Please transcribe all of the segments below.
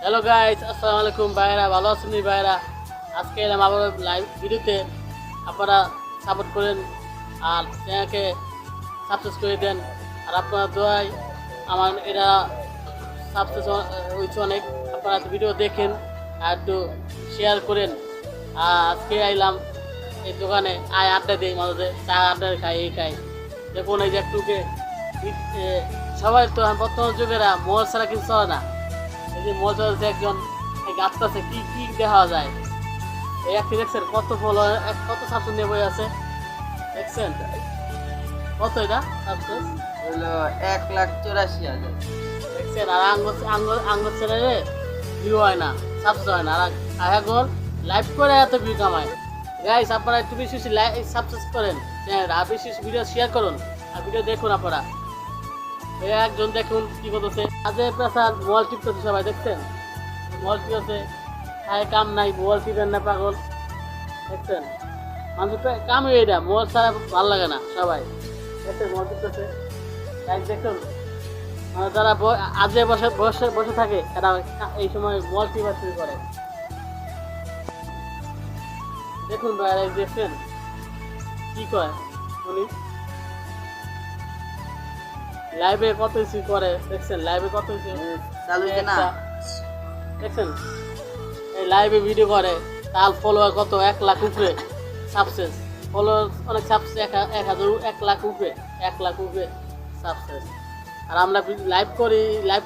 Hello guys, আসসালামু আলাইকুম ভাইরা, ভালো আছেন ভাইরা? আজকে এলাম আবার লাইভ ভিডিওতে। আপনারা সাপোর্ট করেন আর চ্যানেলকে সাবস্ক্রাইব করে দেন। আর আপনার দোয়ায় আমার এরা সাবস্ক্রাইব হয়েছে অনেক। আপনারা ভিডিও দেখেন আর একটু শেয়ার করেন। আর আজকে আইলাম এই দোকানে, আড্ডা দিই, মাঝে চা আড্ডা খাই, এই খাই। দেখুন এই যে একটুকে সবাই তো বর্তমান যুগেরা মোবাইল ছাড়া কিছু চলে না। এই যে মজা হচ্ছে একজন গাছটাছে কি কি দেখা যায়। এই একটি দেখছেন কত ফলো, কত সাবস্ক্রাইব নিয়ে বই আছে দেখছেন? কত এটা সাবস্ক্রাইব হলো 1,84,000। দেখছেন? আর আঙ্গুর চ্যানেলে ভিউ হয় না, সাবস্ক্রাইব হয় না। আর এখন লাইভ করে এত ভিউ কামায়। গাইস, আপনারা একটু বেশি বেশি সাবস্ক্রাইব করেন চ্যানেল, আর বেশি বেশি ভিডিও শেয়ার করুন আর ভিডিও দেখুন। আপনারা এই একজন দেখুন কি করতেছে, আজে প্রাসাদ মোবাইল টিপতেছে, সবাই দেখছেন? মোবাইল টিপতেছে, খায় কাম নাই, মোবাইল টিপেন না পাগল, দেখছেন? মানুষের কামই এটা, মোবাইল ছাড়া ভালো লাগে না। সবাই দেখছেন মোবাইল টিপতেছে, দেখুন। মানে যারা আজে বসে বসে বসে থাকে তারা এই সময় মোবাইল টিপা শুরু করে। দেখুন ভাই, দেখছেন কি কয় উনি? লাইভে কত কিছু করে দেখছেন? লাইভে কত কিছু চালু হচ্ছে না? দেখছেন এই লাইভে ভিডিও করে, তার ফলোয়ার কত 1 লাখ উপরে সাবস্ক্রাইব, ফলোয়ার অনেক সাবস্ক্রাইব 1 লাখ উপরে, 1 লাখ উপরে সাবস্ক্রাইব। আর আমরা লাইভ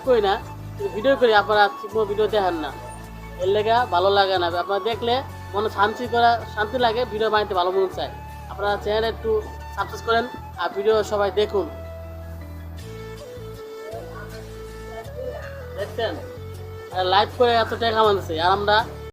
করি না, কিন্তু ভিডিও করি। আপনারা ঠিকমতো ভিডিও দেখেন না, এর লেগা ভালো লাগে না। আপনারা দেখলে মনে শান্তি লাগে, ভিডিও বানাইতে ভালো মন চায়। আপনারা চ্যানেল একটু সাবস্ক্রাইব করেন আর ভিডিও সবাই দেখুন। দেখছেন লাইভ করে এত টাকা কামাচ্ছে, আর আমরা